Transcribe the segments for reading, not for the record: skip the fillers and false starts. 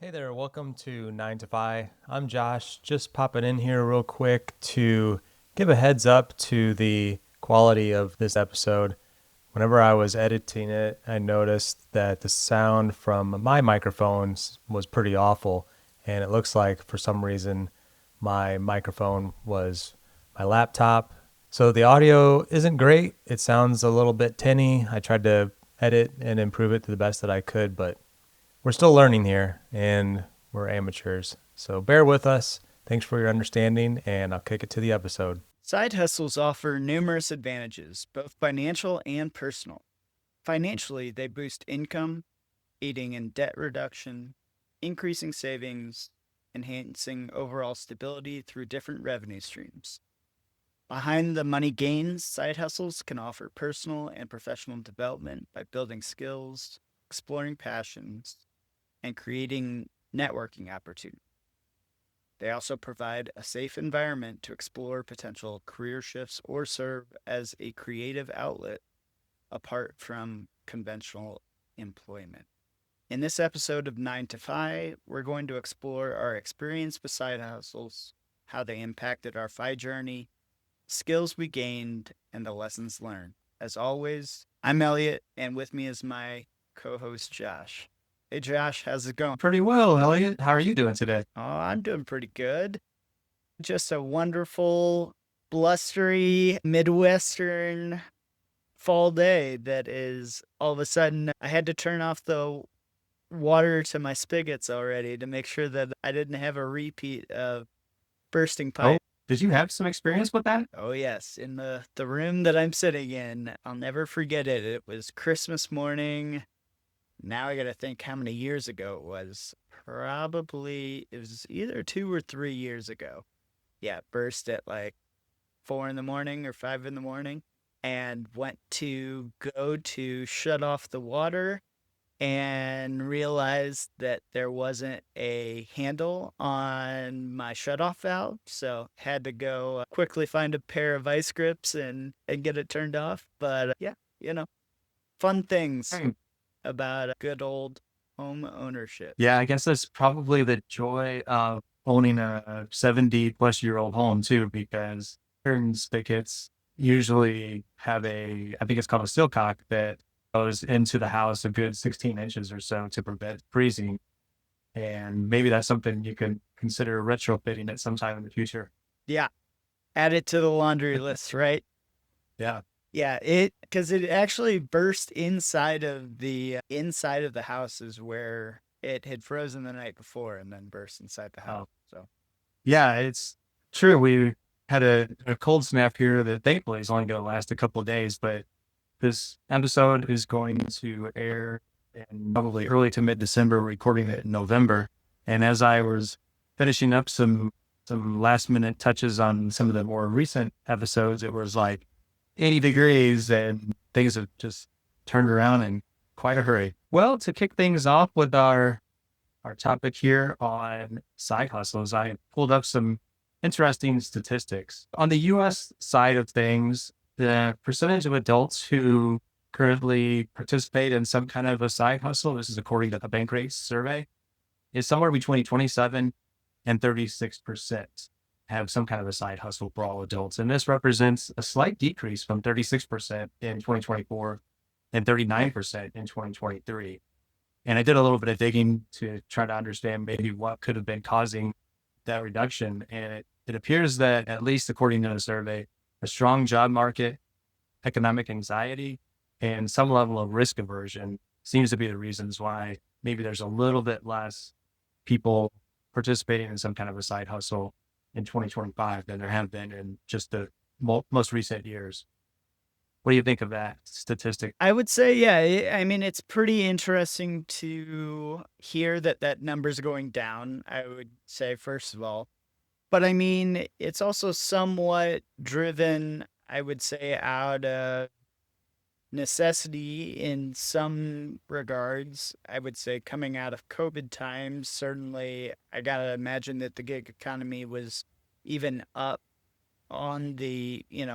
Hey there, welcome to 9 to 5. I'm Josh, just popping in here real quick to give a heads up to the quality of this episode. Whenever I was editing it, I noticed that the sound from my microphones was pretty awful, and it looks like for some reason my microphone was my laptop. So the audio isn't great. It sounds a little bit tinny. I tried to edit and improve it to the best that I could, but we're still learning here and we're amateurs. So bear with us. Thanks for your understanding, and I'll kick it to the episode. Side hustles offer numerous advantages, both financial and personal. Financially, they boost income, aiding in debt reduction, increasing savings, enhancing overall stability through different revenue streams. Behind the money gains, side hustles can offer personal and professional development by building skills, exploring passions, and creating networking opportunities. They also provide a safe environment to explore potential career shifts or serve as a creative outlet apart from conventional employment. In this episode of 9 to 5, we're going to explore our experience with side hustles, how they impacted our FI journey, skills we gained, and the lessons learned. As always, I'm Elliot, and with me is my co host, Josh. Hey, Josh, how's it going? Pretty well, Elliot. How are you doing today? Oh, I'm doing pretty good. Just a wonderful, blustery, Midwestern fall day that is all of a sudden I had to turn off the water to my spigots already to make sure that I didn't have a repeat of bursting Oh, pipe. did you have some experience with that? Oh yes, in the room that I'm sitting in, I'll never forget it. It was Christmas morning. Now I got to think how many years ago it was. Probably it was either 2 or 3 years ago. Yeah, burst at like 4 in the morning or 5 in the morning, and went to go to shut off the water and realized that there wasn't a handle on my shutoff valve. So had to go quickly find a pair of vice grips and get it turned off. But yeah, you know, fun things Hmm. about good old home ownership. Yeah, I guess that's probably the joy of owning a 70 plus year old home too, because certain spigots usually have I think it's called a stillcock that goes into the house a good 16 inches or so to prevent freezing. And maybe that's something you can consider retrofitting at some time in the future. Yeah, add it to the laundry list, right? Yeah. Yeah, it because it actually burst inside of the house is where it had frozen the night before and then burst inside the house. Oh, So yeah, it's true. We had a cold snap here that thankfully is only going to last a couple of days, but this episode is going to air in probably early to mid December, recording it in November. And as I was finishing up some last minute touches on some of the more recent episodes, it was like 80 degrees and things have just turned around in quite a hurry. Well, to kick things off with our topic here on side hustles, I pulled up some interesting statistics. On the US side of things, the percentage of adults who currently participate in some kind of a side hustle, this is according to the Bankrate survey, is somewhere between 27 and 36% have some kind of a side hustle for all adults. And this represents a slight decrease from 36% in 2024 and 39% in 2023. And I did a little bit of digging to try to understand maybe what could have been causing that reduction. And it appears that, at least according to the survey, a strong job market, economic anxiety, and some level of risk aversion seems to be the reasons why maybe there's a little bit less people participating in some kind of a side hustle in 2025 than there have been in just the most recent years. What do you think of that statistic? I would say, yeah, I mean, it's pretty interesting to hear that that number's going down, I would say, first of all. But I mean, it's also somewhat driven, I would say, out of necessity in some regards. I would say coming out of COVID times, certainly, I gotta imagine that the gig economy was even up on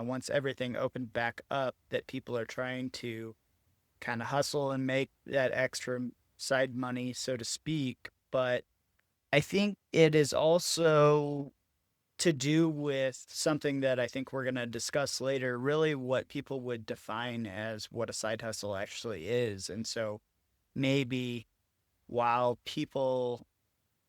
once everything opened back up, that people are trying to kind of hustle and make that extra side money, so to speak. But I think it is also to do with something that I think we're going to discuss later, really what people would define as what a side hustle actually is. And so maybe while people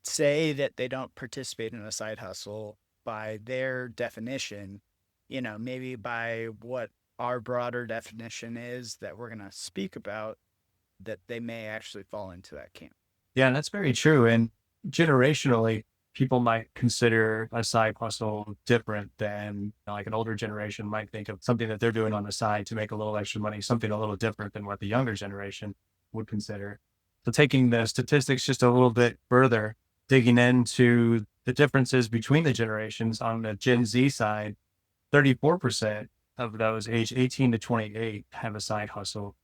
say that they don't participate in a side hustle by their definition, maybe by what our broader definition is that we're going to speak about, that they may actually fall into that camp. Yeah, that's very true. And generationally, people might consider a side hustle different than like an older generation might think of something that they're doing on the side to make a little extra money, something a little different than what the younger generation would consider. So taking the statistics just a little bit further, digging into the differences between the generations on the Gen Z side, 34% of those aged 18 to 28 have a side hustle.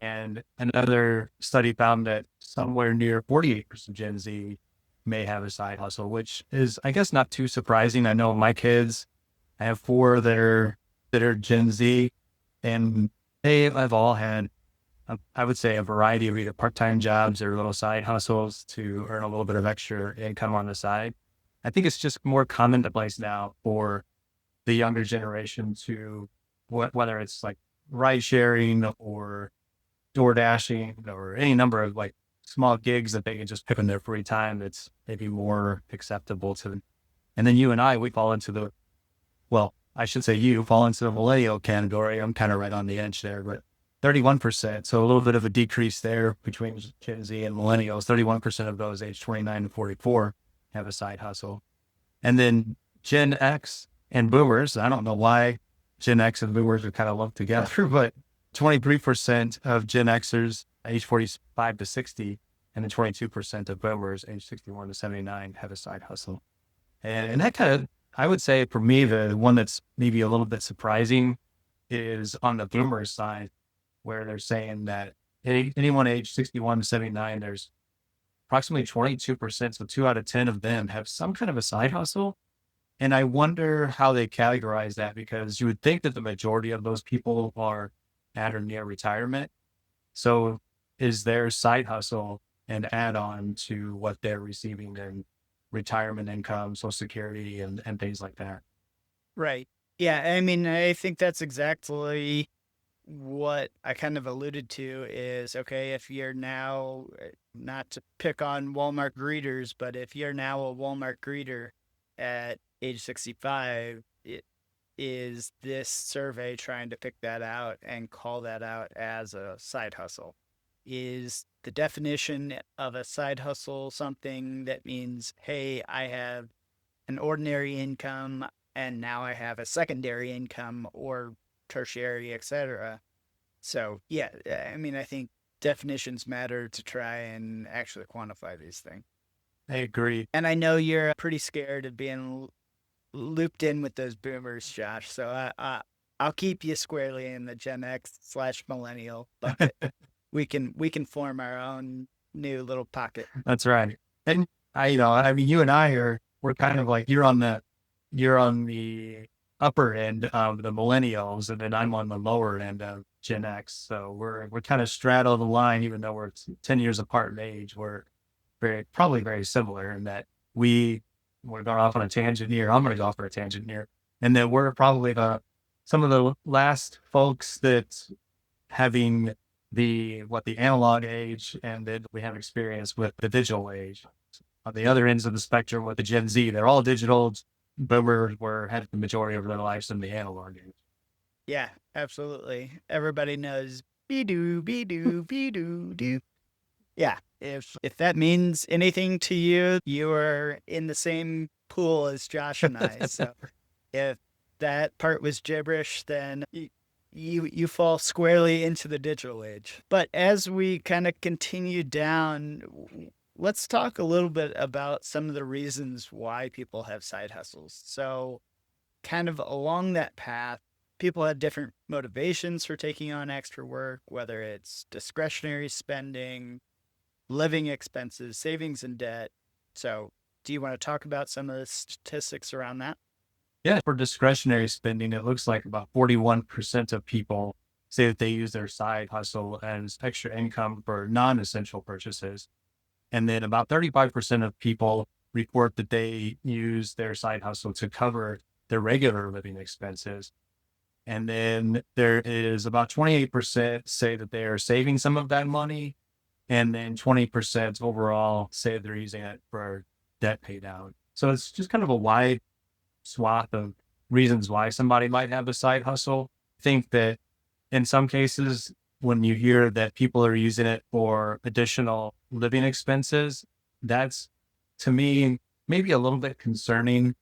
And another study found that somewhere near 48% Gen Z may have a side hustle, which is, I guess, not too surprising. I know my kids, I have four that are Gen Z, and they have all had, I would say, a variety of either part-time jobs or little side hustles to earn a little bit of extra income on the side. I think it's just more commonplace now for the younger generation to, whether it's like ride sharing or door dashing or any number of like small gigs that they can just pick in their free time that's maybe more acceptable to them. And then you and I, we fall into well, I should say you fall into the millennial category. I'm kind of right on the edge there, but 31%. So a little bit of a decrease there between Gen Z and millennials. 31% of those aged 29 to 44 have a side hustle. And then Gen X and boomers, I don't know why Gen X and boomers are kind of lumped together, but 23% of Gen Xers age 45 to 60, and then 22% of boomers age 61 to 79 have a side hustle. And that kind of, I would say for me, the one that's maybe a little bit surprising is on the boomer side, where they're saying that anyone age 61 to 79, there's approximately 22%. So 2 out of 10 of them have some kind of a side hustle. And I wonder how they categorize that, because you would think that the majority of those people are at or near retirement. So is their side hustle an add-on to what they're receiving in retirement income, Social Security, and things like that? Right. Yeah. I mean, I think that's exactly what I kind of alluded to is okay, if you're now, not to pick on Walmart greeters, but if you're now a Walmart greeter at age 65, is this survey trying to pick that out and call that out as a side hustle? Is the definition of a side hustle something that means, hey, I have an ordinary income and now I have a secondary income or tertiary, etc.? So, yeah, I mean, I think definitions matter to try and actually quantify these things. I agree. And I know you're pretty scared of being looped in with those boomers, Josh. So I'll keep you squarely in the Gen X slash millennial bucket. We can form our own new little pocket. That's right. And I mean, you and we're kind of like, you're on the upper end of the millennials, and then I'm on the lower end of Gen X. So we're kind of straddle the line, even though we're 10 years apart in age. We're probably very similar in that we're going off on a tangent here. I'm going to go off on a tangent here. And then we're probably some of the last folks that having the analog age, and then we have experience with the digital age. On the other ends of the spectrum with the Gen Z, they're all digital, but we're had the majority of their lives in the analog age. Yeah, absolutely. Everybody knows be do, be do, be do, do. Yeah. If that means anything to you, you are in the same pool as Josh and I. So if that part was gibberish, then you fall squarely into the digital age. But as we kind of continue down, let's talk a little bit about some of the reasons why people have side hustles. So kind of along that path, people have different motivations for taking on extra work, whether it's discretionary spending, living expenses, savings, and debt. So do you want to talk about some of the statistics around that? Yeah, for discretionary spending, it looks like about 41% of people say that they use their side hustle as extra income for non-essential purchases. And then about 35% of people report that they use their side hustle to cover their regular living expenses. And then there is about 28% say that they are saving some of that money. And then 20% overall say they're using it for debt pay down. So it's just kind of a wide swath of reasons why somebody might have a side hustle. I think that in some cases, when you hear that people are using it for additional living expenses, that's to me maybe a little bit concerning.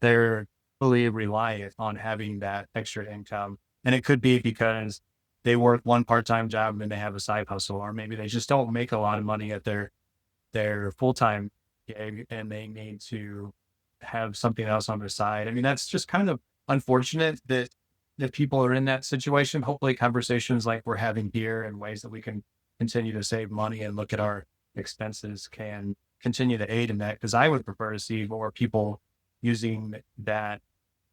They're fully reliant on having that extra income. And it could be because they work one part-time job and they have a side hustle, or maybe they just don't make a lot of money at their full-time gig and they need to have something else on their side. I mean, that's just kind of unfortunate that people are in that situation. Hopefully conversations like we're having here and ways that we can continue to save money and look at our expenses can continue to aid in that. Because I would prefer to see more people using that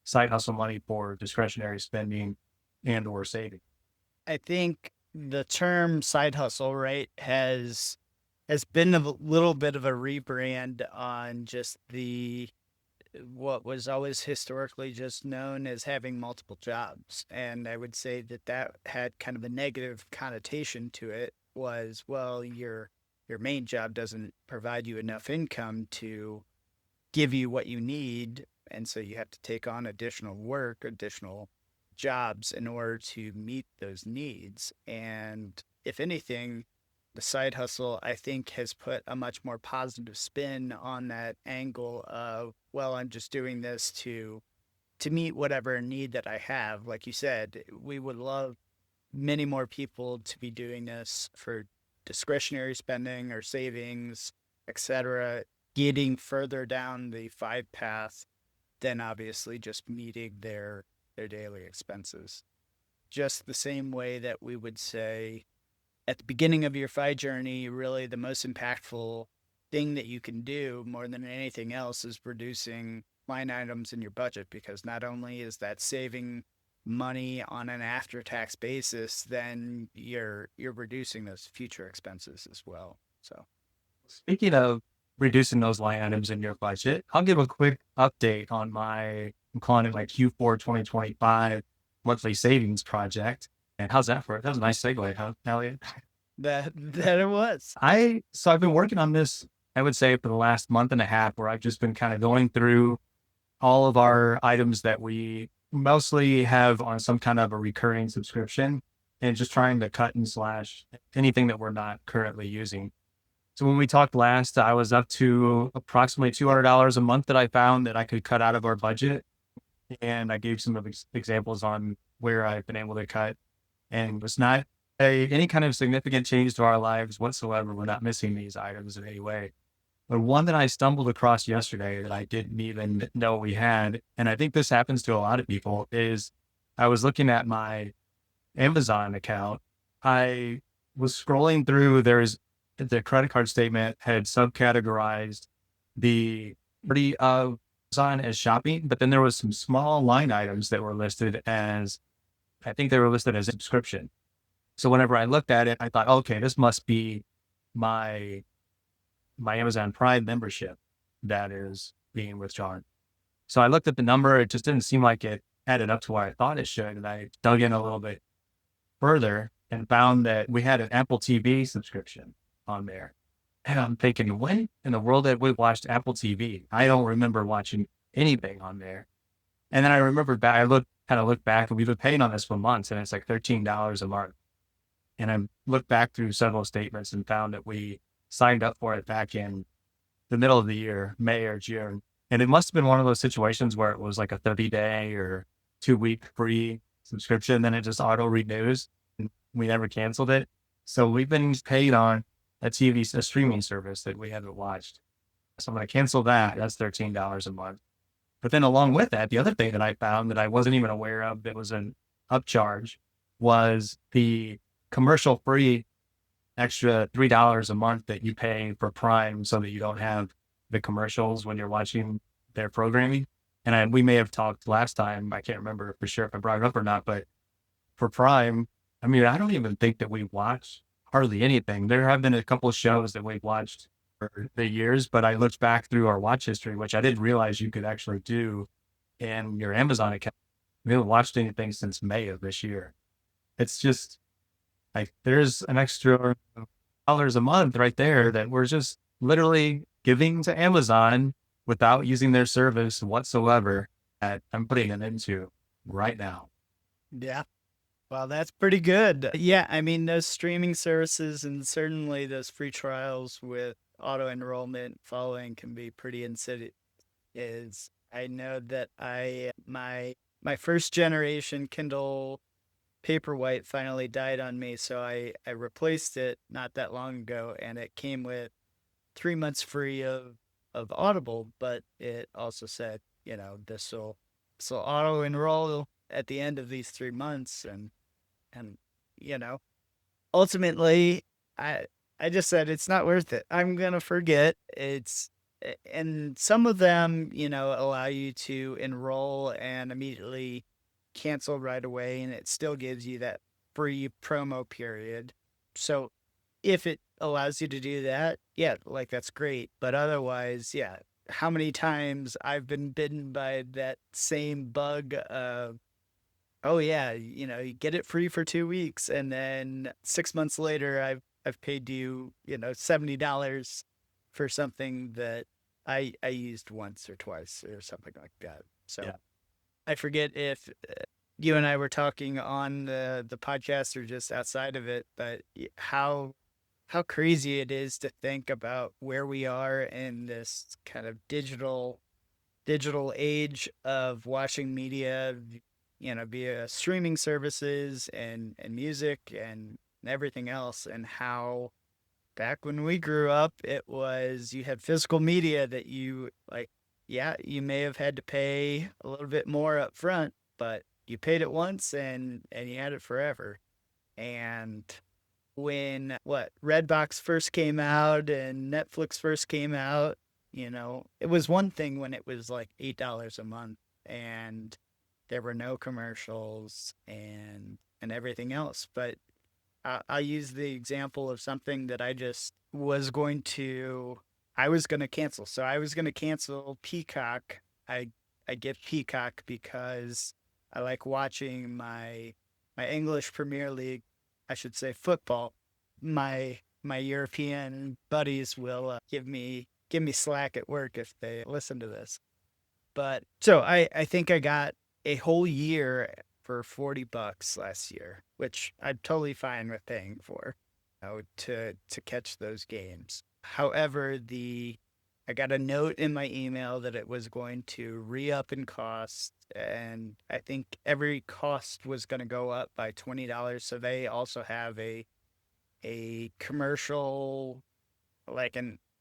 side hustle money for discretionary spending and or saving. I think the term side hustle, right, has been a little bit of a rebrand on just the what was always historically just known as having multiple jobs. And I would say that that had kind of a negative connotation to it was, well, your main job doesn't provide you enough income to give you what you need. And so you have to take on additional work, additional jobs in order to meet those needs. And if anything, the side hustle, I think, has put a much more positive spin on that angle of, well, I'm just doing this to meet whatever need that I have. Like you said, we would love many more people to be doing this for discretionary spending or savings, etc., getting further down the five path than obviously just meeting their daily expenses. Just the same way that we would say at the beginning of your FI journey, really the most impactful thing that you can do more than anything else is reducing line items in your budget, because not only is that saving money on an after tax basis, then you're reducing those future expenses as well. So Speaking of reducing those line items in your budget, I'll give a quick update on I'm calling it my Q4 2025 monthly savings project. And how's that for it? That was a nice segue, huh, Elliot? that it was. So I've been working on this, I would say, for the last month and a half, where I've just been kind of going through all of our items that we mostly have on some kind of a recurring subscription and just trying to cut and slash anything that we're not currently using. So when we talked last, I was up to approximately $200 a month that I found that I could cut out of our budget. And I gave some of examples on where I've been able to cut, and it was not any kind of significant change to our lives whatsoever. We're not missing these items in any way. But one that I stumbled across yesterday that I didn't even know we had, and I think this happens to a lot of people, is I was looking at my Amazon account. I was scrolling through, the credit card statement had subcategorized the pretty of Amazon as shopping, but then there was some small line items that were listed as, I think they were listed as a subscription. So whenever I looked at it, I thought, okay, this must be my Amazon Prime membership that is being withdrawn. So I looked at the number. It just didn't seem like it added up to what I thought it should. And I dug in a little bit further and found that we had an Apple TV subscription on there. And I'm thinking, when in the world have we watched Apple TV? I don't remember watching anything on there. And then I remembered back, kind of looked back, and we've been paying on this for months, and it's like $13 a month. And I looked back through several statements and found that we signed up for it back in the middle of the year, May or June. And it must have been one of those situations where it was like a 30-day or 2-week free subscription. Then it just auto renews, and we never canceled it. So we've been paid on a streaming service that we haven't watched. So I'm going to cancel that. That's $13 a month. But then along with that, the other thing that I found that I wasn't even aware of that was an upcharge was the commercial free extra $3 a month that you pay for Prime so that you don't have the commercials when you're watching their programming. And we may have talked last time, I can't remember for sure if I brought it up or not, but for Prime, I mean, I don't even think that we watch hardly anything. There have been a couple of shows that we've watched over the years, but I looked back through our watch history, which I didn't realize you could actually do in your Amazon account. We haven't watched anything since May of this year. It's just like there's an extra dollars a month right there that we're just literally giving to Amazon without using their service whatsoever that I'm putting it into right now. Yeah. Well, that's pretty good. Yeah, I mean, those streaming services and certainly those free trials with auto enrollment following can be pretty insidious. Is I know that my first generation Kindle Paperwhite finally died on me, so I replaced it not that long ago, and it came with 3 months free of Audible, but it also said, this will auto enroll at the end of these 3 months, and you know ultimately I I just said it's not worth it. I'm gonna forget. And some of them, allow you to enroll and immediately cancel right away, and it still gives you that free promo period. So if it allows you to do that, yeah, like that's great. But otherwise, yeah, how many times I've been bitten by that same bug of, oh yeah, you get it free for 2 weeks, and then 6 months later, I've paid you, $70 for something that I used once or twice or something like that. So Yeah. I forget if you and I were talking on the podcast or just outside of it, but how crazy it is to think about where we are in this kind of digital age of watching media, via streaming services and music and everything else, and how back when we grew up, it was you had physical media that you like, yeah, you may have had to pay a little bit more up front, but you paid it once and you had it forever. And when Redbox first came out and Netflix first came out, it was one thing when it was like $8 a month and there were no commercials and everything else. But I'll use the example of something that I was going to cancel. So I was going to cancel Peacock. I get Peacock because I like watching my English Premier League, I should say football. My European buddies will give me slack at work if they listen to this. But so I think I got a whole year for $40 last year, which I'm totally fine with paying for, to catch those games. However, the I got a note in my email that it was going to re-up in cost, and I think every cost was going to go up by $20. So they also have a commercial, like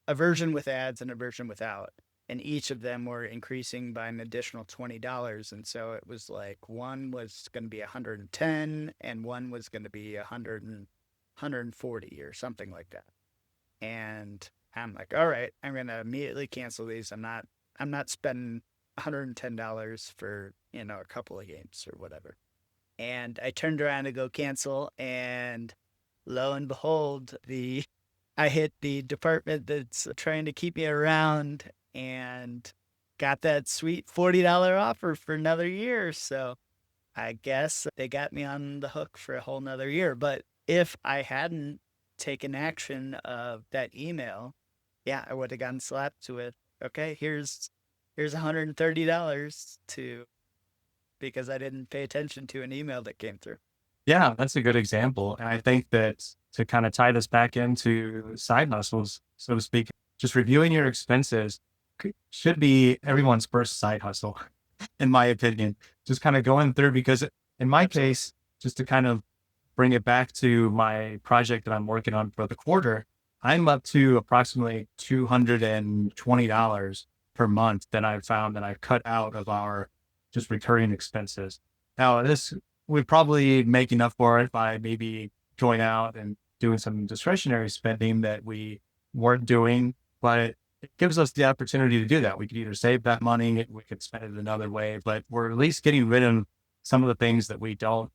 a version with ads and a version without, and each of them were increasing by an additional $20. And so it was like one was going to be 110 and one was going to be 140 or something like that. And I'm like, all right, I'm going to immediately cancel these. I'm not spending $110 for, a couple of games or whatever. And I turned around to go cancel, and lo and behold, I hit the department that's trying to keep me around and got that sweet $40 offer for another year. So I guess they got me on the hook for a whole nother year. But if I hadn't taken action of that email, yeah, I would have gotten slapped with, okay, here's $130 to because I didn't pay attention to an email that came through. Yeah, that's a good example. And I think that to kind of tie this back into side hustles, so to speak, just reviewing your expenses should be everyone's first side hustle, in my opinion. Just kind of going through, because in my case, just to kind of bring it back to my project that I'm working on for the quarter, I'm up to approximately $220 per month that I've found that I've cut out of our just recurring expenses. Now, this we probably make enough for it by maybe going out and doing some discretionary spending that we weren't doing, but it gives us the opportunity to do that. We could either save that money, we could spend it another way, but we're at least getting rid of some of the things that we don't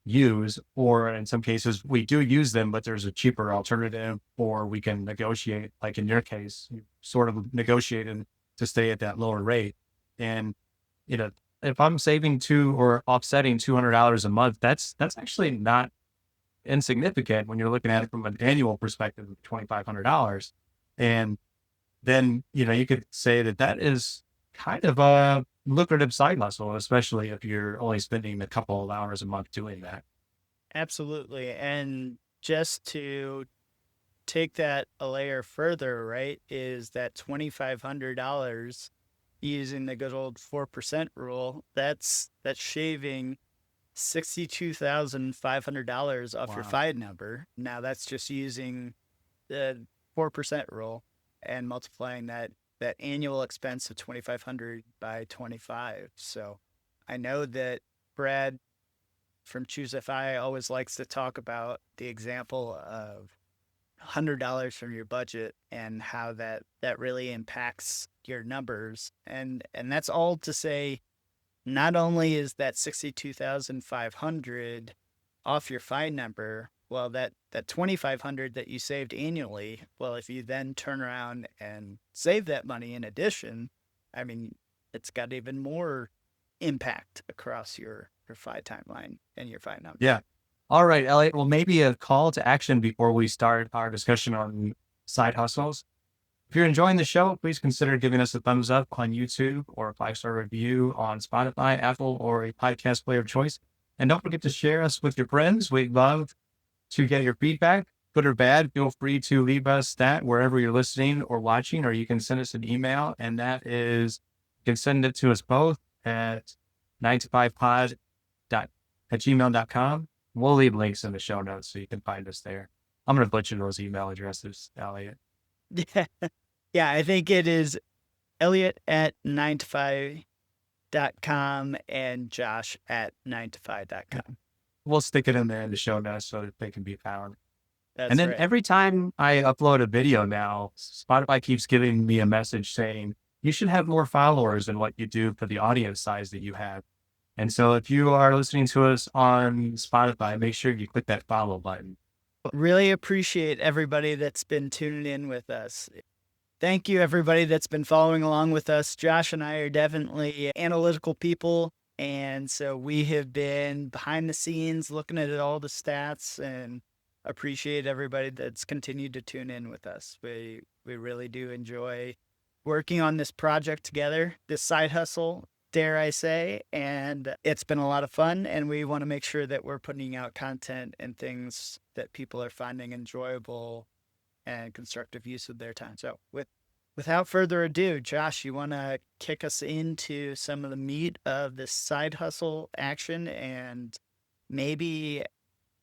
use, or in some cases we do use them, but there's a cheaper alternative, or we can negotiate, like in your case, you sort of negotiated to stay at that lower rate. And, you know, if I'm saving or offsetting $200 a month, that's actually not insignificant when you're looking at it from an annual perspective of $2,500. And then, you could say that is kind of a lucrative side hustle, especially if you're only spending a couple of hours a month doing that. Absolutely. And just to take that a layer further, right, is that $2,500 using the good old 4% rule, that's shaving $62,500 off your Wow. FIDE number. Now that's just using the 4% rule and multiplying that annual expense of 2,500 by 25. So I know that Brad from Choose FI always likes to talk about the example of $100 from your budget and how that really impacts your numbers. And that's all to say, not only is that 62,500 off your fine number, well, that 2,500 that you saved annually, well, if you then turn around and save that money in addition, I mean, it's got even more impact across your FI timeline and your FI number. Yeah. All right, Elliot. Well, maybe a call to action before we start our discussion on side hustles. If you're enjoying the show, please consider giving us a thumbs up on YouTube or a 5-star review on Spotify, Apple, or a podcast player of choice. And don't forget to share us with your friends. We'd love to get your feedback, good or bad. Feel free to leave us that wherever you're listening or watching, or you can send us an email. And that is, you can send it to us both at 9to5pod at gmail.com. We'll leave links in the show notes so you can find us there. I'm going to butcher those email addresses, Elliot. Yeah. Yeah, I think it is Elliot at 9to5.com and Josh at 9to5.com. We'll stick it in there in the show notes so that they can be found. And That's then right. every time I upload a video now, Spotify keeps giving me a message saying, you should have more followers than what you do for the audience size that you have. And so if you are listening to us on Spotify, make sure you click that follow button. Really appreciate everybody that's been tuning in with us. Thank you, everybody that's been following along with us. Josh and I are definitely analytical people. And so we have been behind the scenes looking at all the stats and appreciate everybody that's continued to tune in with us. We really do enjoy working on this project together, this side hustle, dare I say, and it's been a lot of fun. And we want to make sure that we're putting out content and things that people are finding enjoyable and constructive use of their time. So without further ado, Josh, you want to kick us into some of the meat of this side hustle action, and maybe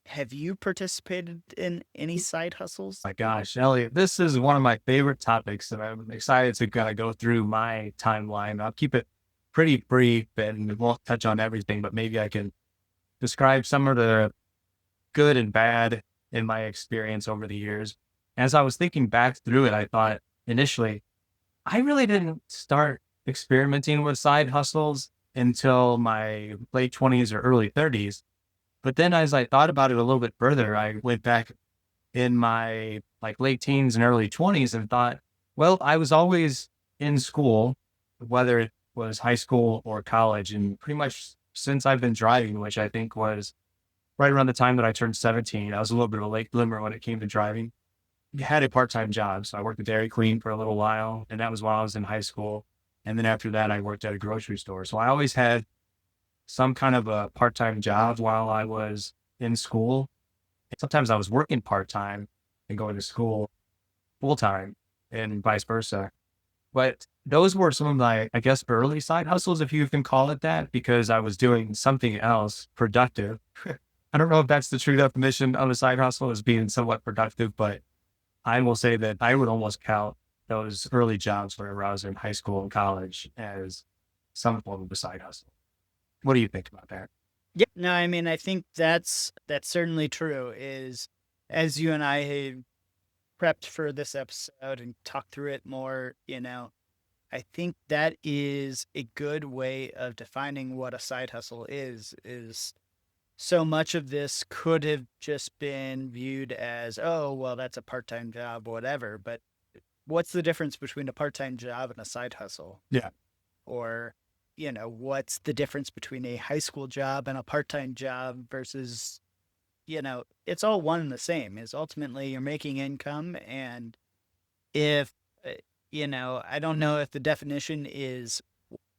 have you participated in any side hustles? My gosh, Elliot, this is one of my favorite topics, and I'm excited to kind of go through my timeline. I'll keep it pretty brief and we won't touch on everything, but maybe I can describe some of the good and bad in my experience over the years. As I was thinking back through it, I thought initially, I really didn't start experimenting with side hustles until my late 20s or early 30s. But then as I thought about it a little bit further, I went back in my like late teens and early 20s and thought, well, I was always in school, whether it was high school or college. And pretty much since I've been driving, which I think was right around the time that I turned 17, I was a little bit of a late bloomer when it came to driving. I had a part-time job. So I worked at Dairy Queen for a little while, and that was while I was in high school. And then after that, I worked at a grocery store. So I always had some kind of a part-time job while I was in school. Sometimes I was working part-time and going to school full-time and vice versa. But those were some of my, I guess, early side hustles, if you can call it that, because I was doing something else productive. I don't know if that's the true definition of a side hustle, as being somewhat productive, but I will say that I would almost count those early jobs whenever I was in high school and college as some form of a side hustle. What do you think about that? Yeah, no, I mean, I think that's certainly true. Is as you and I have prepped for this episode and talked through it more, I think that is a good way of defining what a side hustle is so much of this could have just been viewed as, oh, well, that's a part-time job, whatever. But what's the difference between a part-time job and a side hustle? Yeah. Or, what's the difference between a high school job and a part-time job versus, it's all one and the same. Is ultimately you're making income. And if, uh, I don't know if the definition is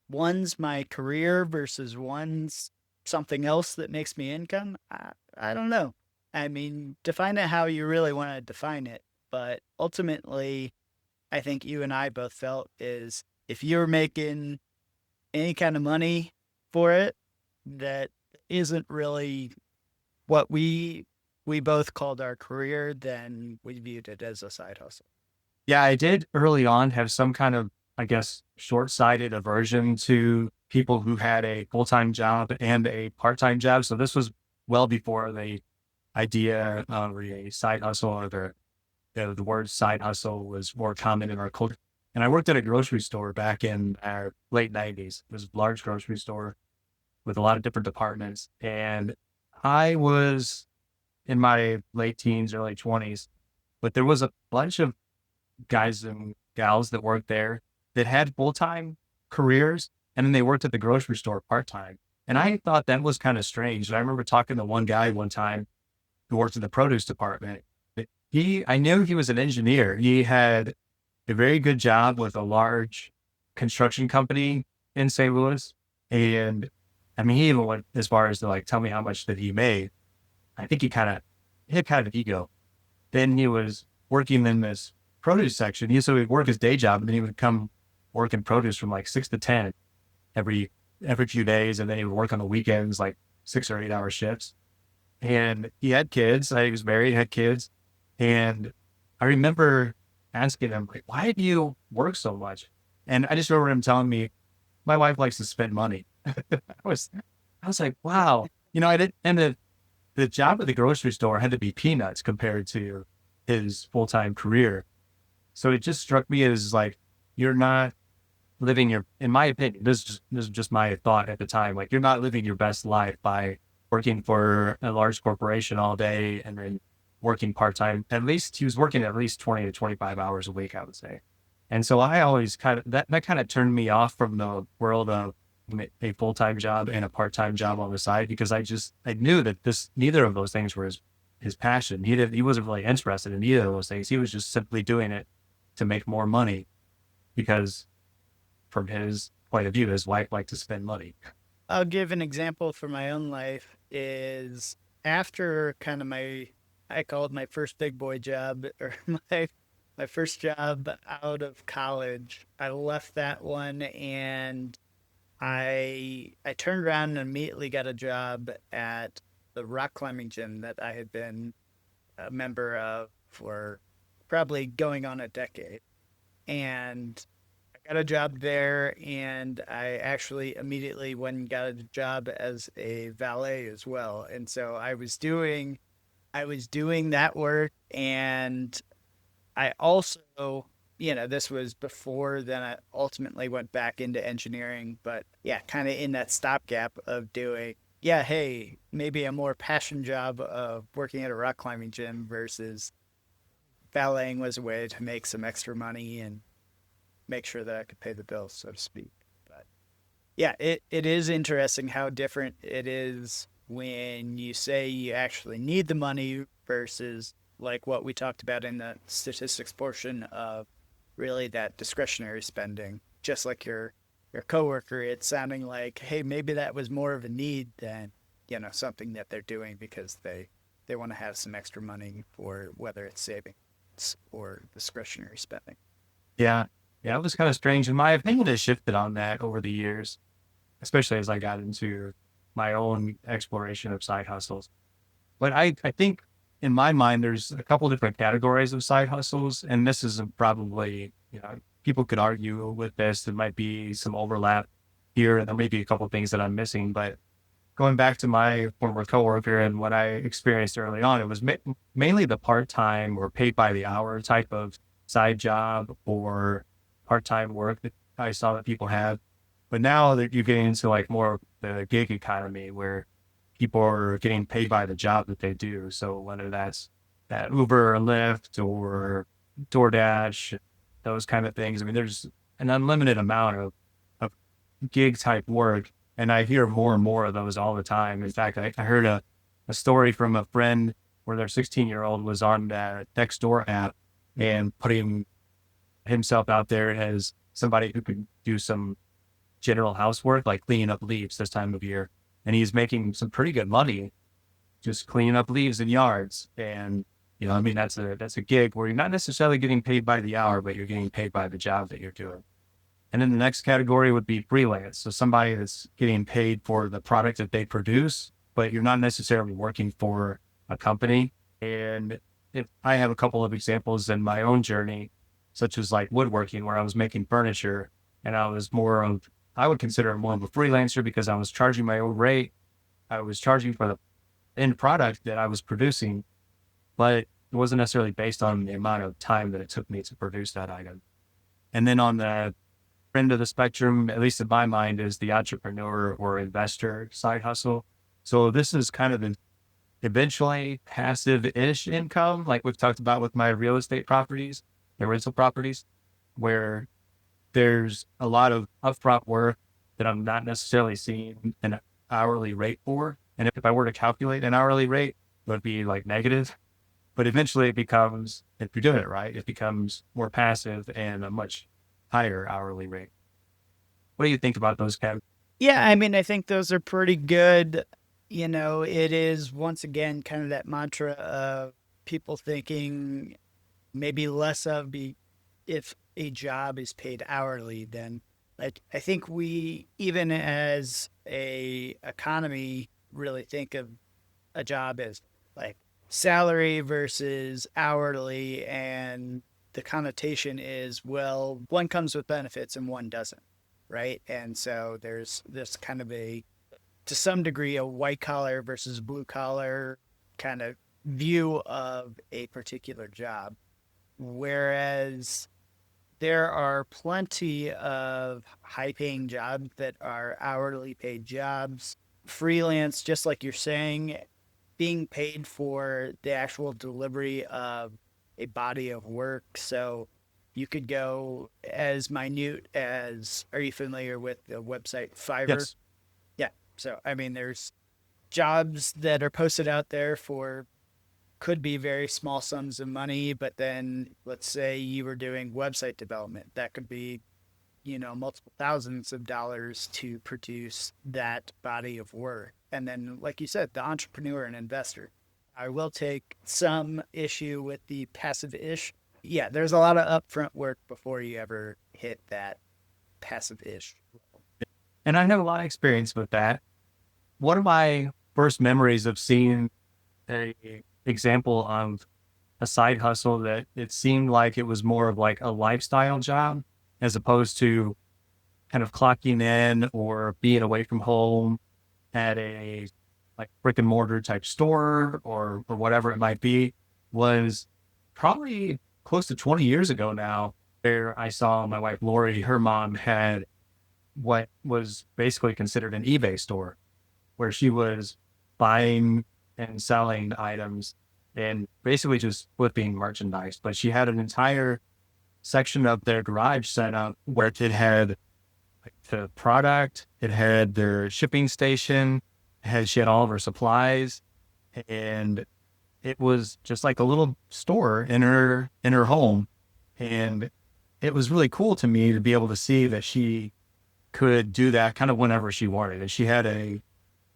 one's my career versus one's something else that makes me income. I don't know. I mean, define it how you really want to define it. But ultimately, I think you and I both felt is if you're making any kind of money for it, that isn't really what we both called our career, then we viewed it as a side hustle. Yeah, I did early on have some kind of, I guess, short-sighted aversion to people who had a full-time job and a part-time job. So this was well before the idea of a side hustle, or the word side hustle was more common in our culture. And I worked at a grocery store back in our late 90s. It was a large grocery store with a lot of different departments. And I was in my late teens, early 20s, but there was a bunch of guys and gals that worked there that had full-time careers, and then they worked at the grocery store part-time. And I thought that was kind of strange. And I remember talking to one guy one time who worked in the produce department. I knew he was an engineer. He had a very good job with a large construction company in St. Louis. And I mean, he even went as far as to like tell me how much that he made. I think he had kind of an ego. Then he was working in this produce section. So he'd work his day job, and then he would come work in produce from like 6 to 10 every few days, and then he would work on the weekends, like 6 or 8 hour shifts. And he had kids. He was married, had kids, and I remember asking him, like, "Why do you work so much?" And I just remember him telling me, "My wife likes to spend money." was I was like, "Wow." I didn't, and the job at the grocery store had to be peanuts compared to his full-time career. So it just struck me as like, you're not living in my opinion, this is just my thought at the time. Like, you're not living your best life by working for a large corporation all day and then working part-time. At least he was working at least 20 to 25 hours a week, I would say. And so I always that kind of turned me off from the world of a full-time job and a part-time job on the side, because I knew that neither of those things were his passion. He wasn't really interested in either of those things. He was just simply doing it to make more money, because from his point of view, his wife liked to spend money. I'll give an example for my own life is after kind of I call it my first big boy job, or my first job out of college. I left that one, and I turned around and immediately got a job at the rock climbing gym that I had been a member of for probably going on a decade. And I got a job there, and I actually immediately went and got a job as a valet as well. And so I was doing that work, and I also, this was before then I ultimately went back into engineering, but yeah, kind of in that stopgap of doing, yeah, hey, maybe a more passion job of working at a rock climbing gym versus valeting was a way to make some extra money and make sure that I could pay the bills, so to speak. But yeah, it is interesting how different it is when you say you actually need the money versus like what we talked about in the statistics portion of really that discretionary spending. Just like your coworker, it's sounding like, hey, maybe that was more of a need than something that they're doing because they want to have some extra money for whether it's savings or discretionary spending. Yeah. Yeah. It was kind of strange. And my opinion has shifted on that over the years, especially as I got into my own exploration of side hustles. But I think in my mind, there's a couple different categories of side hustles. And this is probably, people could argue with this. There might be some overlap here, and there may be a couple of things that I'm missing. But going back to my former coworker and what I experienced early on, it was mainly the part-time or paid by the hour type of side job or part-time work that I saw that people have. But now that you're getting into like more of the gig economy, where people are getting paid by the job that they do. So whether that's that Uber or Lyft or DoorDash, those kind of things. I mean, there's an unlimited amount of gig type work. And I hear more and more of those all the time. In fact, I heard a story from a friend where their 16-year-old was on that Nextdoor app and putting himself out there as somebody who could do some general housework, like cleaning up leaves this time of year. And he's making some pretty good money just cleaning up leaves in yards. And, I mean, that's a gig where you're not necessarily getting paid by the hour, but you're getting paid by the job that you're doing. And then the next category would be freelance. So somebody that's getting paid for the product that they produce, but you're not necessarily working for a company. And if I have a couple of examples in my own journey, such as like woodworking, where I was making furniture and I would consider more of a freelancer because I was charging my own rate. I was charging for the end product that I was producing, but it wasn't necessarily based on the amount of time that it took me to produce that item. And then on the end of the spectrum, at least in my mind, is the entrepreneur or investor side hustle. So this is kind of an eventually passive-ish income, like we've talked about with my real estate properties, the rental properties, where there's a lot of upfront work that I'm not necessarily seeing an hourly rate for. And if I were to calculate an hourly rate, it would be like negative. But eventually it becomes, if you're doing it right, it becomes more passive and a much higher hourly rate. What do you think about those categories? Yeah, I mean, I think those are pretty good. It is once again kind of that mantra of people thinking maybe less of if a job is paid hourly, then like I think we even as a economy really think of a job as like salary versus hourly, and the connotation is, well, one comes with benefits and one doesn't, right? And so there's this kind of to some degree, a white collar versus blue collar kind of view of a particular job. Whereas there are plenty of high paying jobs that are hourly paid jobs, freelance, just like you're saying, being paid for the actual delivery of a body of work. So you could go as minute as, are you familiar with the website Fiverr? Yes. Yeah. So, I mean, there's jobs that are posted out there for could be very small sums of money, but then let's say you were doing website development, that could be, multiple thousands of dollars to produce that body of work. And then, like you said, the entrepreneur and investor. I will take some issue with the passive ish. Yeah, there's a lot of upfront work before you ever hit that passive ish. And I have a lot of experience with that. One of my first memories of seeing a example of a side hustle that it seemed like it was more of like a lifestyle job as opposed to kind of clocking in or being away from home at a like brick and mortar type store or whatever it might be, was probably close to 20 years ago now, where I saw my wife Lori, her mom had what was basically considered an eBay store where she was buying and selling items and basically just flipping merchandise. But she had an entire section of their garage set up where it had like the product, it had their shipping station, she had all of her supplies, and it was just like a little store in her home. And it was really cool to me to be able to see that she could do that kind of whenever she wanted. And she had a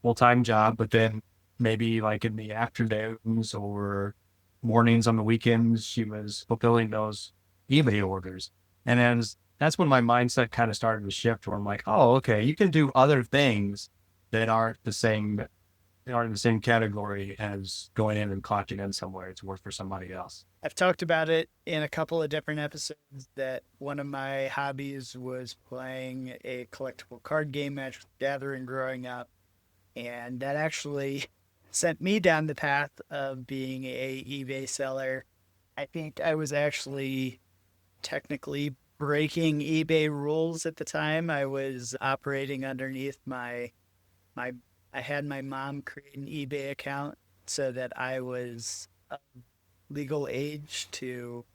full-time job, but then maybe like in the afternoons or mornings on the weekends, she was fulfilling those eBay orders. And as that's when my mindset kind of started to shift where I'm like, oh, okay, you can do other things that aren't in the same category as going in and clocking in somewhere to work for somebody else. I've talked about it in a couple of different episodes that one of my hobbies was playing a collectible card game, Magic the Gathering, growing up. And that actually sent me down the path of being a eBay seller. I think I was actually technically breaking eBay rules at the time. I was operating underneath my I had my mom create an eBay account so that I was of legal age to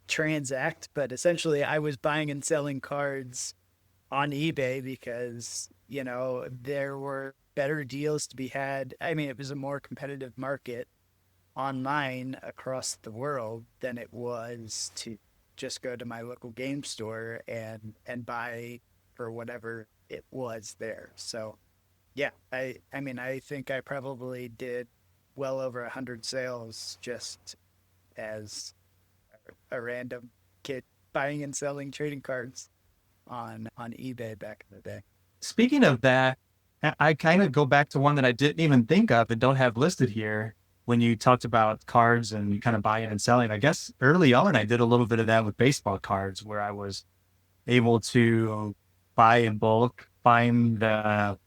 transact, but essentially I was buying and selling cards on eBay because, there were better deals to be had. I mean, it was a more competitive market online across the world than it was to just go to my local game store and buy for whatever it was there. So yeah, I mean I think I probably did well over 100 sales just as a random kid buying and selling trading cards on eBay back in the day. Speaking of that, I kind of go back to one that I didn't even think of and don't have listed here when you talked about cards and kind of buying and selling. I guess early on, I did a little bit of that with baseball cards where I was able to buy in bulk, find the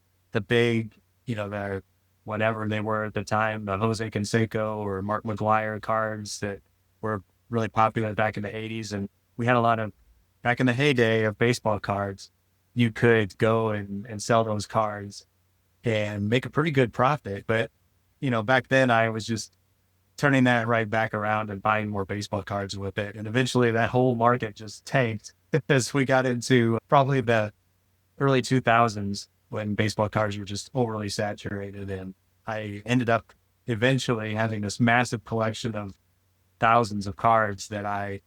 big, the whatever they were at the time, the Jose Canseco or Mark McGuire cards that were really popular back in the 80s. And we had a lot of, back in the heyday of baseball cards, you could go and sell those cards and make a pretty good profit. But, back then I was just turning that right back around and buying more baseball cards with it. And eventually that whole market just tanked as we got into probably the early 2000s when baseball cards were just overly saturated. And I ended up eventually having this massive collection of thousands of cards that I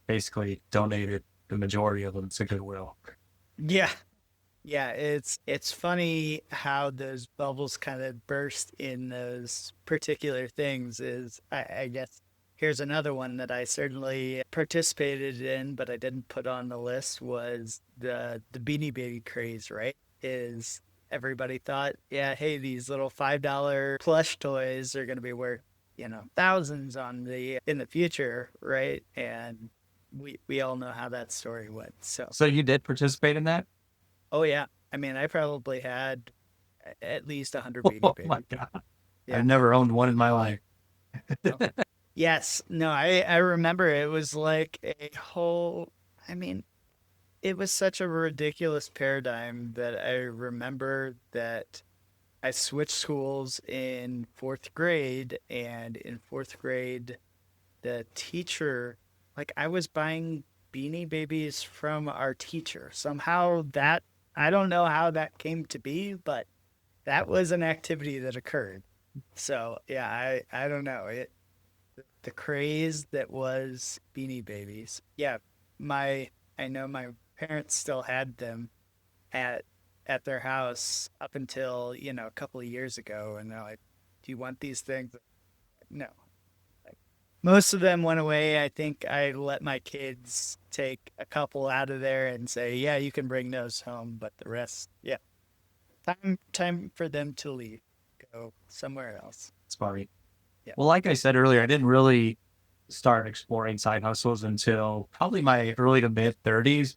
basically donated the majority of them to Goodwill. Yeah. Yeah, it's funny how those bubbles kind of burst in those particular things. Is I guess here's another one that I certainly participated in, but I didn't put on the list was the Beanie Baby craze, right? Is everybody thought, yeah, hey, these little $5 plush toys are gonna be worth, thousands on the in the future, right? And we all know how that story went. So So you did participate in that? oh yeah. I mean, I probably had at least 100 Beanie Oh my Babies. God. I've Yeah. never owned one in my life. No. Yes. No, I remember it was like a whole, I mean, it was such a ridiculous paradigm that I remember that I switched schools in fourth grade, and in fourth grade, the teacher, like I was buying Beanie Babies from our teacher. Somehow that, I don't know how that came to be, but that was an activity that occurred. So yeah, I don't know it. The craze that was Beanie Babies. Yeah, my I know my parents still had them at at their house up until a couple of years ago, and they're like, "Do you want these things?" No. Like, most of them went away. I think I let my kids take a couple out of there and say, "Yeah, you can bring those home," but the rest, yeah, time for them to leave, go somewhere else. It's funny. Yeah. Well, like I said earlier, I didn't really start exploring side hustles until probably my early to mid 30s.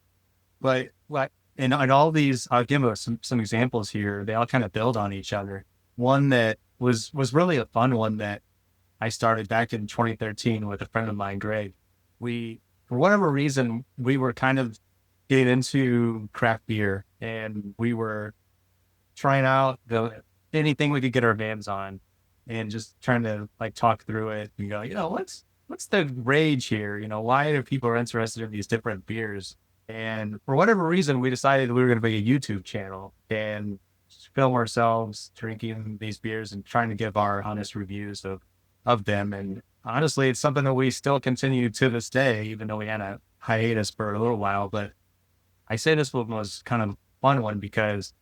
But what and all these, I'll give us some examples here. They all kind of build on each other. One that was really a fun one that I started back in 2013 with a friend of mine, Greg. We, for whatever reason, we were kind of getting into craft beer, and we were trying out anything we could get our hands on, and just trying to like talk through it and go, what's the rage here? Why are people interested in these different beers? And for whatever reason, we decided we were going to make a YouTube channel and just film ourselves drinking these beers and trying to give our honest reviews of them. And honestly, it's something that we still continue to this day, even though we had a hiatus for a little while. But I say this one was kind of a fun one because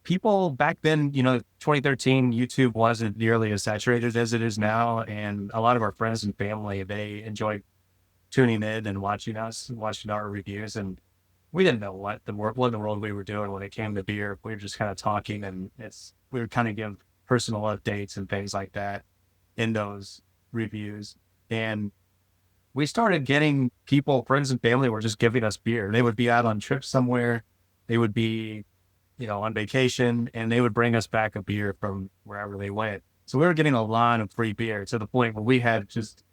people back then, 2013, YouTube wasn't nearly as saturated as it is now. And a lot of our friends and family, they enjoyed tuning in and watching us, watching our reviews. And we didn't know what in the world we were doing when it came to beer. We were just kind of talking, and we would kind of give personal updates and things like that in those reviews. And we started getting people, friends and family were just giving us beer. They would be out on trips somewhere. They would be, on vacation, and they would bring us back a beer from wherever they went. So we were getting a lot of free beer to the point where we had just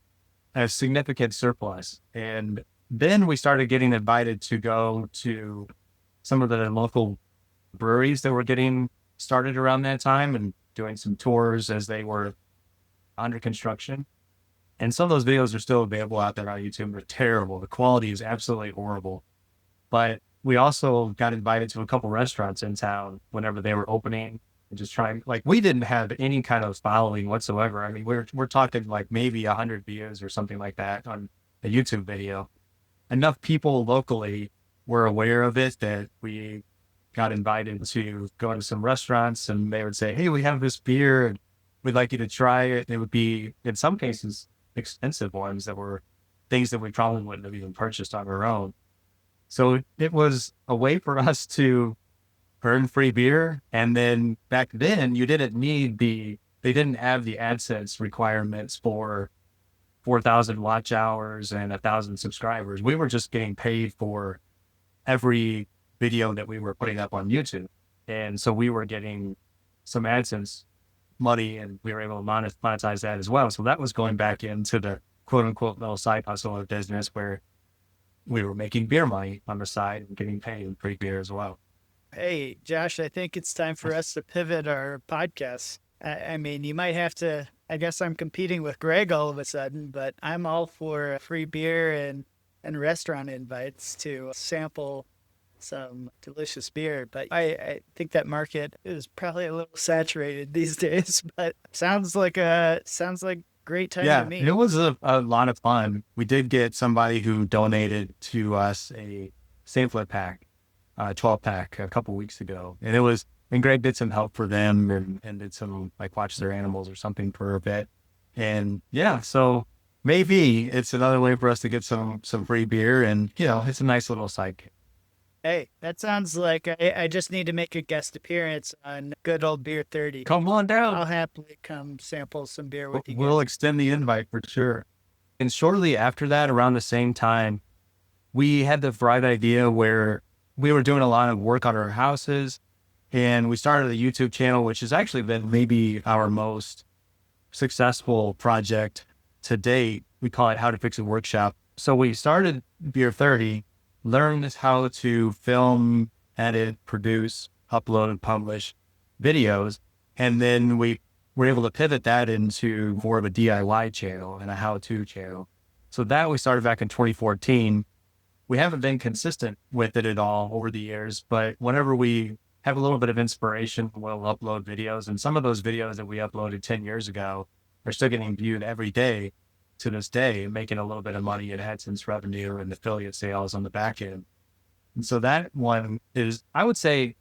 a significant surplus. And then we started getting invited to go to some of the local breweries that were getting started around that time and doing some tours as they were under construction. And some of those videos are still available out there on YouTube. They're terrible. The quality is absolutely horrible. But we also got invited to a couple restaurants in town whenever they were opening and just trying, like, we didn't have any kind of following whatsoever. I mean, we're talking like maybe 100 views or something like that on a YouTube video. Enough people locally were aware of it that we got invited to go to some restaurants, and they would say, "Hey, we have this beer and we'd like you to try it." It would be, in some cases, expensive ones that were things that we probably wouldn't have even purchased on our own. So it was a way for us to earn free beer. And then back then, they didn't have the AdSense requirements for 4,000 watch hours and 1,000 subscribers. We were just getting paid for every video that we were putting up on YouTube. And so we were getting some AdSense money, and we were able to monetize that as well. So that was going back into the quote unquote little side hustle of business where we were making beer money on the side and getting paid in free beer as well. Hey, Josh, I think it's time for us to pivot our podcast. I mean, you might have to, I guess I'm competing with Greg all of a sudden, but I'm all for free beer and restaurant invites to sample some delicious beer. But I think that market is probably a little saturated these days, but sounds like great time to Yeah, me. it was a lot of fun. We did get somebody who donated to us a sampler pack, 12 pack a couple weeks ago. And Greg did some help for them and did some like watch their animals or something for a bit. And yeah, so maybe it's another way for us to get some free beer, and it's a nice little side gig. Hey, that sounds like I just need to make a guest appearance on good old Beer 30. Come on down. I'll happily come sample some beer with you We'll guys. extend the invite for sure. And shortly after that, around the same time, we had the bright idea where we were doing a lot of work on our houses, and we started a YouTube channel, which has actually been maybe our most successful project to date. We call it How to Fix a Workshop. So we started Beer 30, learned how to film, edit, produce, upload, and publish videos. And then we were able to pivot that into more of a DIY channel and a how-to channel. So that we started back in 2014. We haven't been consistent with it at all over the years, but whenever we have a little bit of inspiration, we'll upload videos. And some of those videos that we uploaded 10 years ago are still getting viewed every day to this day, making a little bit of money in AdSense revenue and affiliate sales on the back end. And so that one is, I would say,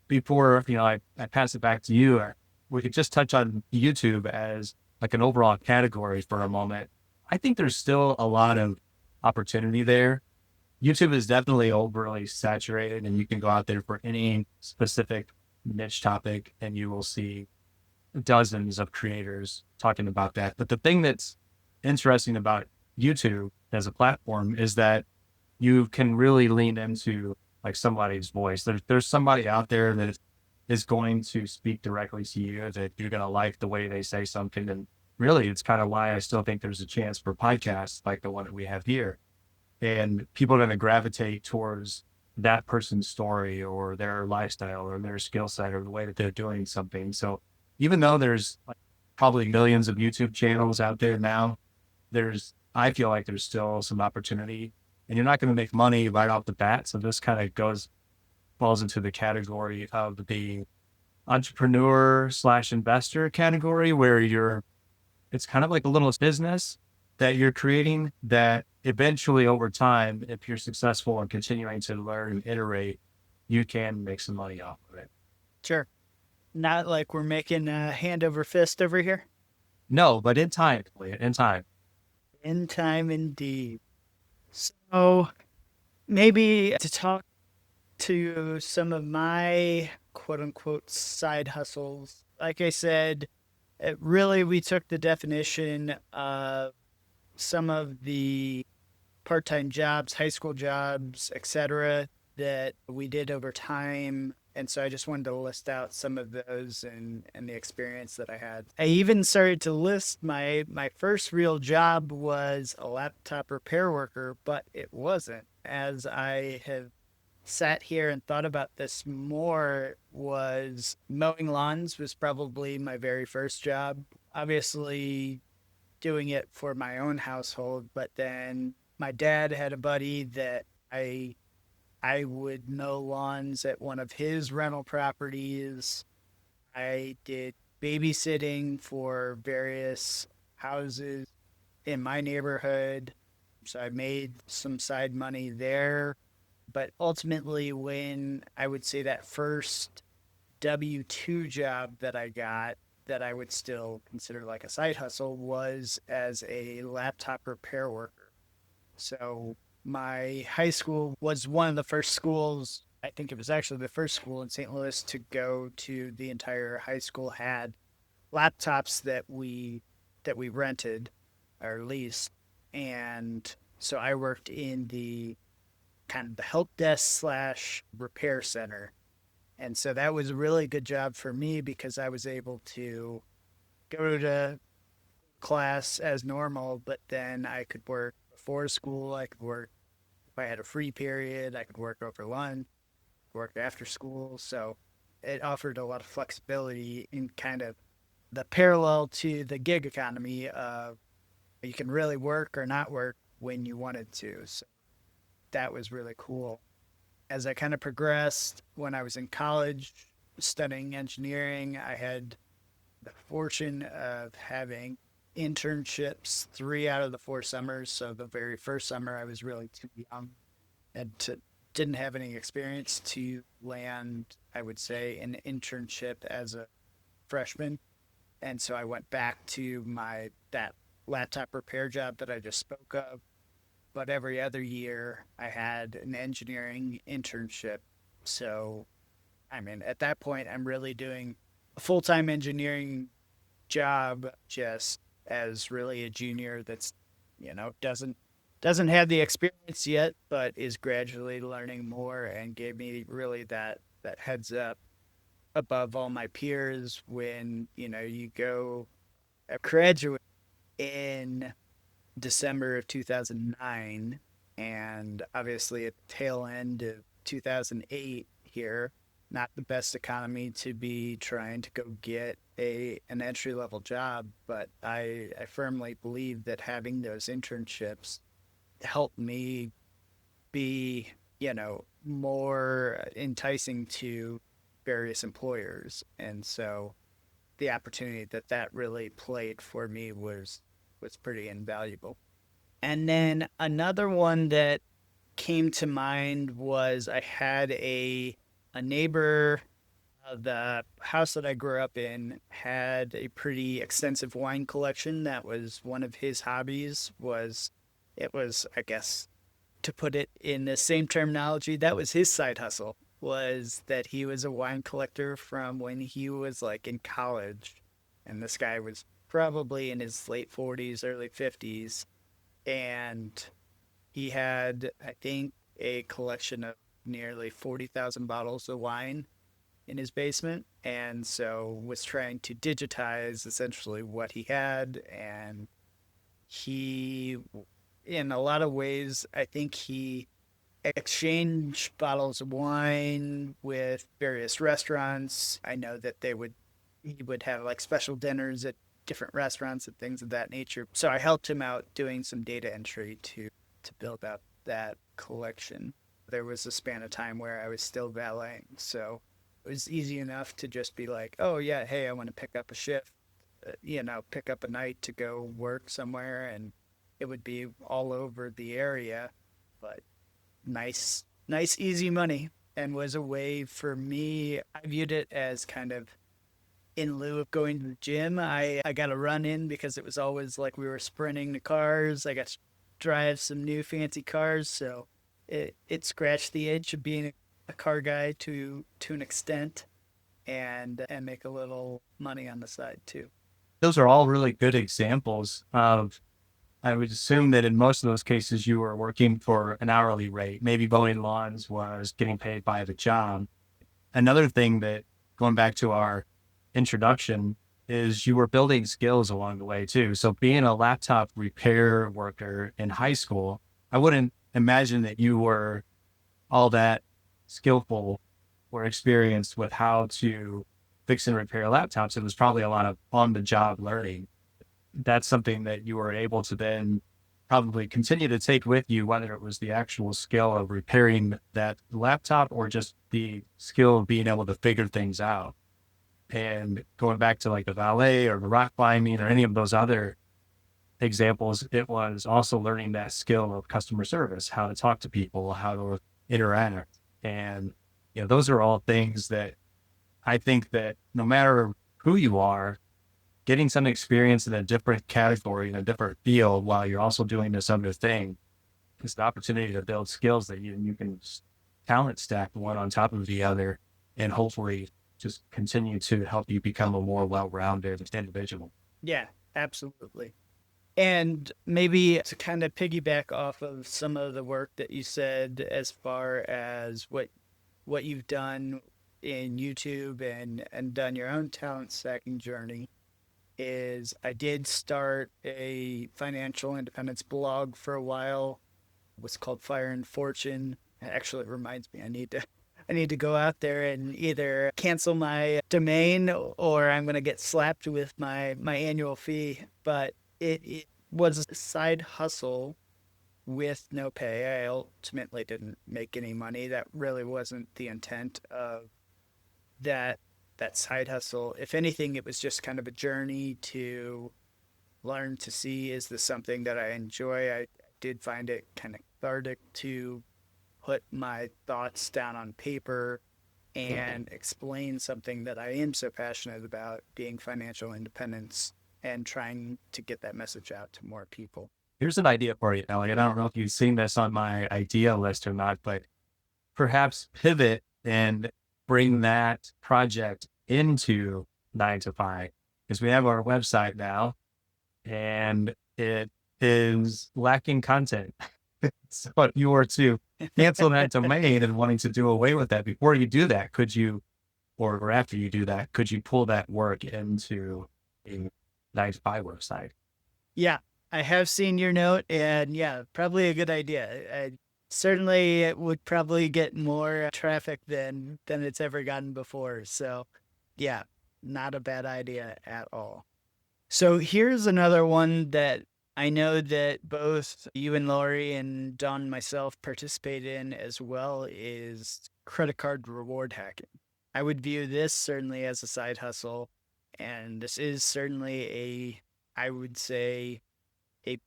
before I pass it back to you, we could just touch on YouTube as like an overall category for a moment. I think there's still a lot of opportunity there. YouTube is definitely overly saturated, and you can go out there for any specific niche topic and you will see dozens of creators talking about that. But the thing that's interesting about YouTube as a platform is that you can really lean into like somebody's voice. There's somebody out there that is going to speak directly to you, that you're going to like the way they say something. And really, it's kind of why I still think there's a chance for podcasts like the one that we have here. And people are going to gravitate towards that person's story or their lifestyle or their skill set or the way that they're doing something. So even though there's like probably millions of YouTube channels out there now, I feel like there's still some opportunity, and you're not going to make money right off the bat. So this kind of falls into the category of the entrepreneur / investor category, where it's kind of like a little business that you're creating that eventually over time, if you're successful and continuing to learn and iterate, you can make some money off of it. Sure. Not like we're making hand over fist over here. No, but in time. In time, indeed. So maybe to talk to some of my quote unquote side hustles, like I said, we took the definition of some of the part-time jobs, high school jobs, etc., that we did over time. And so I just wanted to list out some of those and the experience that I had. I even started to list my first real job was a laptop repair worker, but it wasn't, as I have sat here and thought about this more, was mowing lawns was probably my very first job. Obviously, doing it for my own household, but then my dad had a buddy that I I would mow lawns at one of his rental properties. I did babysitting for various houses in my neighborhood. So I made some side money there. But ultimately, when I would say that first W-2 job that I got, that I would still consider like a side hustle, was as a laptop repair worker. So my high school was one of the first schools, I think it was actually the first school in St. Louis to go to the entire high school had laptops that we rented or leased. And so I worked in the kind of the help desk slash repair center. And so that was a really good job for me because I was able to go to class as normal, but then I could work before school. I could work if I had a free period. I could work over lunch, work after school. So it offered a lot of flexibility in kind of the parallel to the gig economy of you can really work or not work when you wanted to. So that was really cool. As I kind of progressed when I was in college studying engineering, I had the fortune of having internships 3 out of the 4 summers. So the very first summer, I was really too young and didn't have any experience to land, I would say, an internship as a freshman. And so I went back to my that laptop repair job that I just spoke of. But every other year, I had an engineering internship. So, I mean, at that point, I'm really doing a full time engineering job just as really a junior that's, doesn't have the experience yet, but is gradually learning more and gave me really that heads up above all my peers when, you go graduate in December of 2009, and obviously at the tail end of 2008 here, not the best economy to be trying to go get an entry level job, but I firmly believe that having those internships helped me be, more enticing to various employers. And so the opportunity that really played for me was pretty invaluable. And then another one that came to mind was I had a neighbor. The house that I grew up in had a pretty extensive wine collection. That was one of his hobbies. Was I guess to put it in the same terminology, that was his side hustle. Was that he was a wine collector from when he was like in college, and this guy was probably in his late 40s, early 50s, and he had, I think, a collection of nearly 40,000 bottles of wine in his basement, and so was trying to digitize essentially what he had. And he, in a lot of ways, I think he exchanged bottles of wine with various restaurants. I know that he would have like special dinners at different restaurants and things of that nature. So I helped him out doing some data entry to build up that collection. There was a span of time where I was still valeting, so it was easy enough to just be like, "Oh yeah, hey, I want to pick up a shift, pick up a night to go work somewhere," and it would be all over the area, but nice, easy money, and was a way for me. I viewed it as kind of in lieu of going to the gym. I got a run in because it was always like we were sprinting the cars. I got to drive some new fancy cars, so it scratched the itch of being a car guy to an extent, and make a little money on the side too. Those are all really good examples of, I would assume that in most of those cases, you were working for an hourly rate. Maybe mowing lawns was getting paid by the job. Another thing that, going back to our introduction, is you were building skills along the way too. So being a laptop repair worker in high school, I wouldn't imagine that you were all that skillful or experienced with how to fix and repair laptops. It was probably a lot of on the job learning. That's something that you were able to then probably continue to take with you, whether it was the actual skill of repairing that laptop or just the skill of being able to figure things out. And going back to like the ballet or the rock climbing or any of those other examples, it was also learning that skill of customer service, how to talk to people, how to interact. And, those are all things that I think that no matter who you are, getting some experience in a different category, in a different field, while you're also doing this other thing, is the opportunity to build skills that you can talent stack one on top of the other, and hopefully just continue to help you become a more well-rounded individual. Yeah, absolutely. And maybe to kind of piggyback off of some of the work that you said as far as what you've done in YouTube and done your own talent stacking journey is I did start a financial independence blog for a while. It was called Fire and Fortune. Actually, it reminds me I need to go out there and either cancel my domain or I'm going to get slapped with my annual fee. But it was a side hustle with no pay. I ultimately didn't make any money. That really wasn't the intent of that that side hustle. If anything, it was just kind of a journey to learn to see, is this something that I enjoy? I did find it kind of cathartic to put my thoughts down on paper and explain something that I am so passionate about, being financial independence, and trying to get that message out to more people. Here's an idea for you, Elliot. I don't know if you've seen this on my idea list or not, but perhaps pivot and bring that project into 9 to 5, because we have our website now and it is lacking content. So if you were to cancel that domain and wanting to do away with that, before you do that, could you, or after you do that, could you pull that work into a 9 to 5 website? Yeah, I have seen your note, and yeah, probably a good idea. I certainly it would probably get more traffic than it's ever gotten before. So, yeah, not a bad idea at all. So here's another one that I know that both you and Lori and Don and myself participate in as well, is credit card reward hacking. I would view this certainly as a side hustle, and this is certainly I would say, a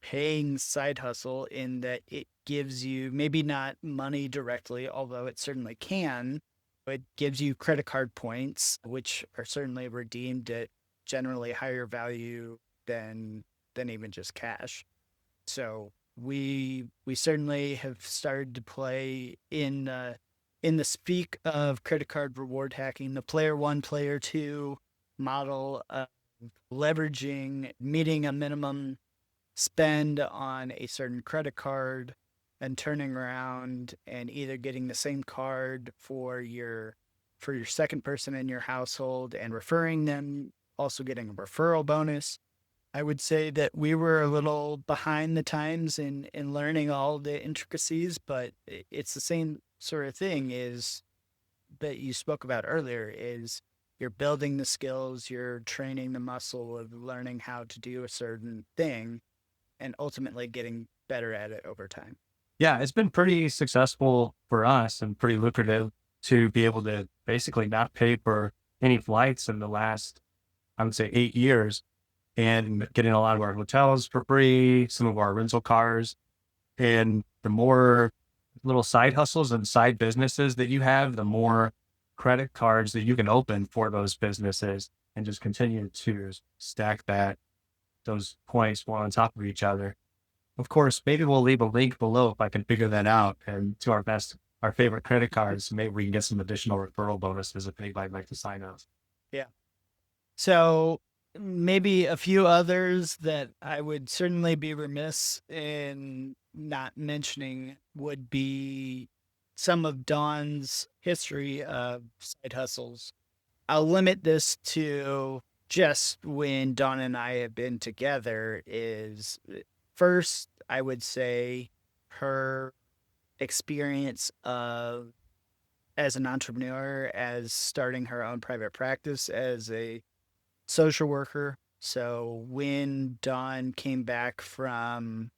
paying side hustle in that it gives you maybe not money directly, although it certainly can. It gives you credit card points, which are certainly redeemed at generally higher value than even just cash. So we certainly have started to play in the speak of credit card reward hacking, the player one, player two model of leveraging, meeting a minimum spend on a certain credit card and turning around and either getting the same card for your second person in your household and referring them, also getting a referral bonus. I would say that we were a little behind the times in learning all the intricacies, but it's the same sort of thing is that you spoke about earlier, is you're building the skills, you're training the muscle of learning how to do a certain thing and ultimately getting better at it over time. Yeah, it's been pretty successful for us and pretty lucrative to be able to basically not pay for any flights in the last, I would say, 8 years, and getting a lot of our hotels for free, some of our rental cars. And the more little side hustles and side businesses that you have, the more credit cards that you can open for those businesses, and just continue to stack those points one on top of each other. Of course, maybe we'll leave a link below if I can figure that out, and to our favorite credit cards. Maybe we can get some additional referral bonuses if anybody'd like to sign up. Yeah. So maybe a few others that I would certainly be remiss in not mentioning would be some of Don's history of side hustles. I'll limit this to just when Dawn and I have been together. Is first, I would say, her experience of as an entrepreneur, as starting her own private practice as a social worker. So when Dawn came back from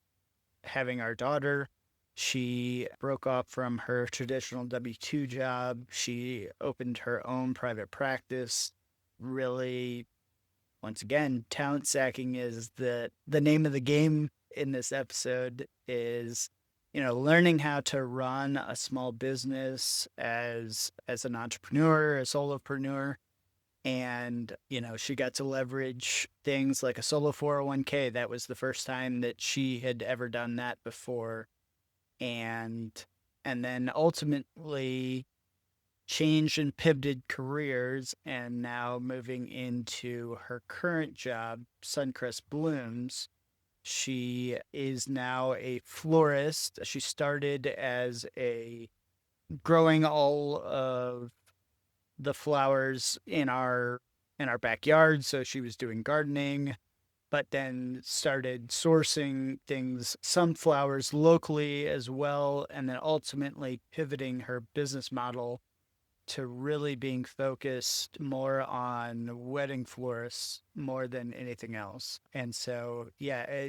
having our daughter, she broke off from her traditional W 2 job. She opened her own private practice. Really, once again, talent stacking is the name of the game in this episode is learning how to run a small business as an entrepreneur, a solopreneur. And she got to leverage things like a solo 401k. That was the first time that she had ever done that before. And then ultimately changed and pivoted careers, and now moving into her current job, Suncrest Blooms. She is now a florist. She started as a growing all of the flowers in our backyard, so she was doing gardening, but then started sourcing things, sunflowers locally as well, and then ultimately pivoting her business model to really being focused more on wedding florists more than anything else. And so, yeah,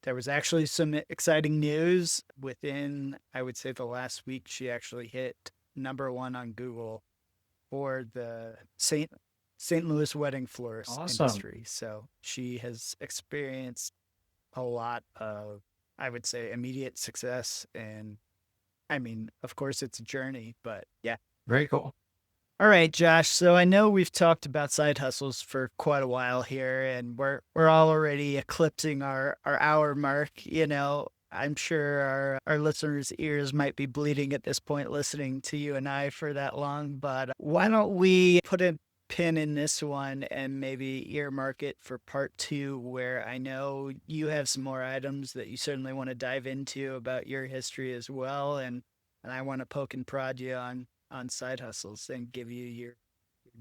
there was actually some exciting news within, I would say, the last week. She actually hit #1 on Google for the St. Louis wedding florist Awesome. industry. So she has experienced a lot of, I would say, immediate success. And I mean, of course, it's a journey, but yeah. Very cool. All right, Josh. So I know we've talked about side hustles for quite a while here, and we're all already eclipsing our hour mark. I'm sure our listeners' ears might be bleeding at this point listening to you and I for that long. But why don't we put a pin in this one and maybe earmark it for part 2, where I know you have some more items that you certainly want to dive into about your history as well, and I want to poke and prod you on side hustles and give you your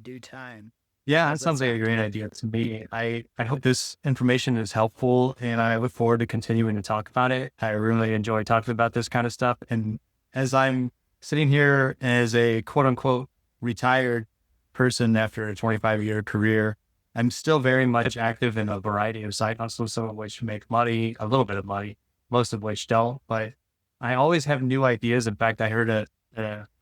due time. Yeah, that How's that sounds like a sound? great idea to me. I hope this information is helpful and I look forward to continuing to talk about it. I really enjoy talking about this kind of stuff. And as I'm sitting here as a quote unquote retired person after a 25-year career, I'm still very much active in a variety of side hustles, some of which make money, a little bit of money, most of which don't. But I always have new ideas. In fact, I heard a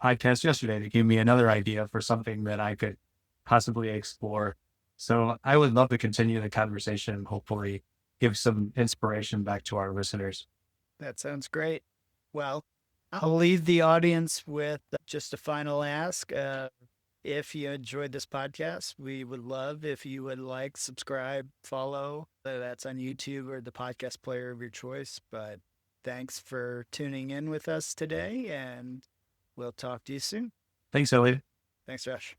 podcast yesterday that gave me another idea for something that I could possibly explore. So I would love to continue the conversation and hopefully give some inspiration back to our listeners. That sounds great. Well, I'll leave the audience with just a final ask. If you enjoyed this podcast, we would love if you would like, subscribe, follow, whether that's on YouTube or the podcast player of your choice. But thanks for tuning in with us today, and we'll talk to you soon. Thanks, Elliot. Thanks, Josh.